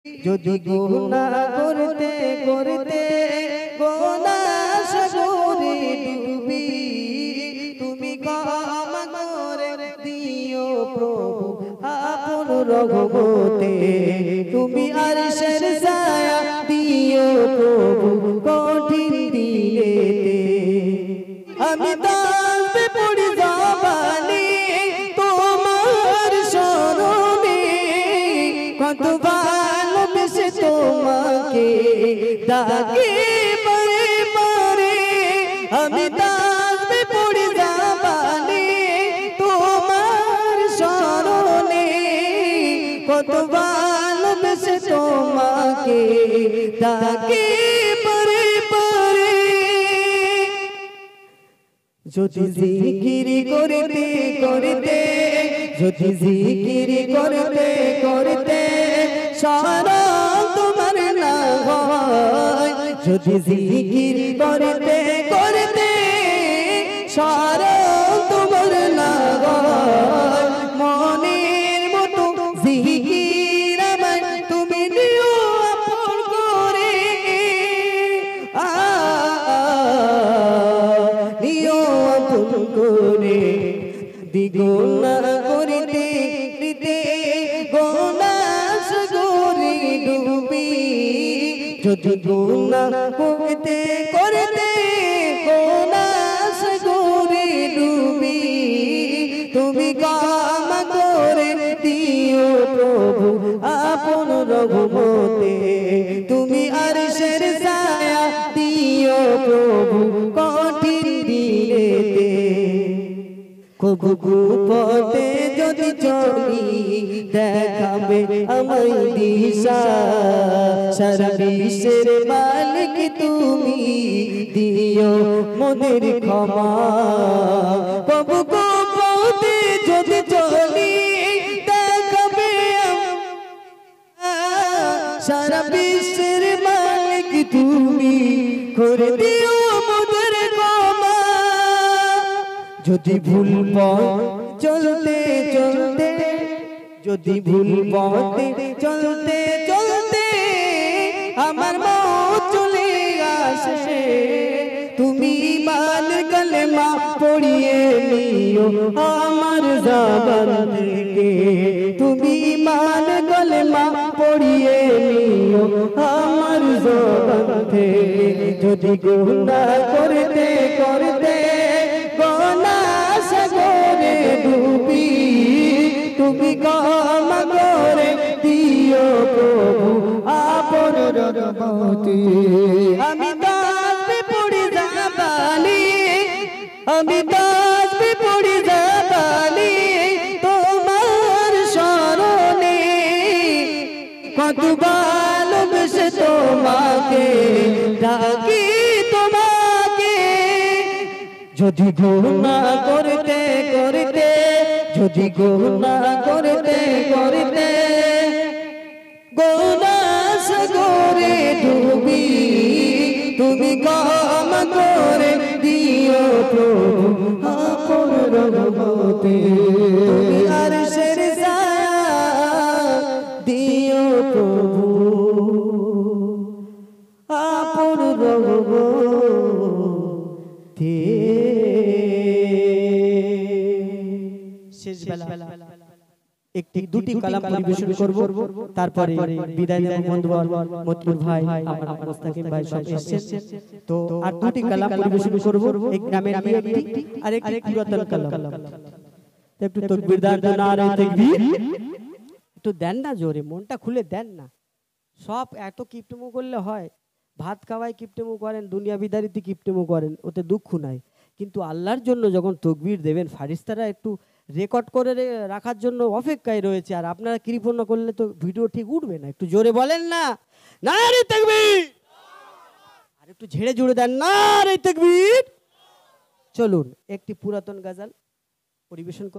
যদি গুনাহ করতে করতে গুনাহ সাগরে ডুবি, তুমি ক্ষমা করে দিও প্রভু আপন রহমতে। তুমি আরশের ছায়া দিও প্রভু কঠিন দিনেতে। আমি তাসবিহ পড়ি জবানে তোমার শরণে, কত ভালোবেসে তোমাকে ডাকি বারে বারে। আমি তাসবিহ পড়ি জবানে তোমার শরণে, কত ভালোবেসে তোমাকে ডাকি বারে বারে। যদি জিকির করতে করতে, যদি জিকির করতে করতে স্মরণ তোমার না হয়, যদি জিকির করতে করতে স্মরণ তোমার না হয়, মনের মতো জিকির আমার তুমি দিও আপন করে। করে দ্বিগুণা করিতে দিতে গুনাহ সাগরে ডুবি, যদি গুনাহ করতে করতে গুনাহ সাগরে ডুবি, তুমি ক্ষমা করে দিও প্রভু আপন রহমতে। তুমি আরশের ছায়া দিও প্রভু কঠিন দিনেতে। কবু পথে যদি চলি দেখাবে আমায় দিশা, সারা বিশ্বের মালিক তুমি দিও মনের ক্ষমা। কবু পথে যদি চলি দেখাবে সারা বিশ্বের মালিক তুমি করে দিও মনের ক্ষমা। যদি ভুল পথ চলতে চলতে, যদি ভুল পথে চলতে চলতে আমার মৌত চলে আসে, তুমি ঈমান কালেমা পড়িয়ে নিও আমার জবান থেকে। তুমি ঈমান কালেমা পড়িয়ে নিও আমার জবান থেকে। যদি গুনাহ করতে করতে গুনাহ সাগরে ডুবি, তুমি ক্ষমা করে দিও প্রভু আপন রহমতে। আমি তাসবিহ পড়ি জবানে, আমি তাসবিহ পড়ি জবানে তোমার শরণে, কত ভালোবেসে তোমাকে ডাকি তোমাকে। যদি গুনাহ করতে করতে, যদি গুনাহ করতে করতে গুনাহ সাগরে ডুবি, তুমি ক্ষমা করে দিও প্রভু আপন রহমতে। তুমি আরশের ছায়া দিও প্রভু আপন রহমতে। শেষ বেলা একটি দুটি কালাম পরিবেশন করব, তারপরে বিদায় নেব। বন্ধুবর মতলুব ভাই, আমার মোস্তাকিম ভাই সব এসেছেন, তো আর দুটি কালাম পরিবেশন করব। এক নামের একটি আর একটি পুরাতন কালাম। তো একটু তাকবীর দান, নারে তাকবীর একটু দেন না, জোরে মনটা খুলে দেন না। সব এত কিপটেমো করলে হয়? ভাত খাওয়ায় কিপটেমো করেন, দুনিয়া বিদারিতে কিপটেমো করেন, ওতে দুঃখ নাই। কিন্তু আল্লাহর জন্য যখন তাকবীর দেবেন, ফারিস্তারা একটু রেকর্ড করে রাখার জন্য অপেক্ষায় রয়েছে, আর আপনারা কৃপণ করলে তো ভিডিও ঠিক উঠবে না। একটু জোরে বলেন না, নারে তাকবীর। আর একটু ঝেড়ে জুড়ে দেন, নারে তাকবীর। চলুন একটি পুরাতন গজল পরিবেশন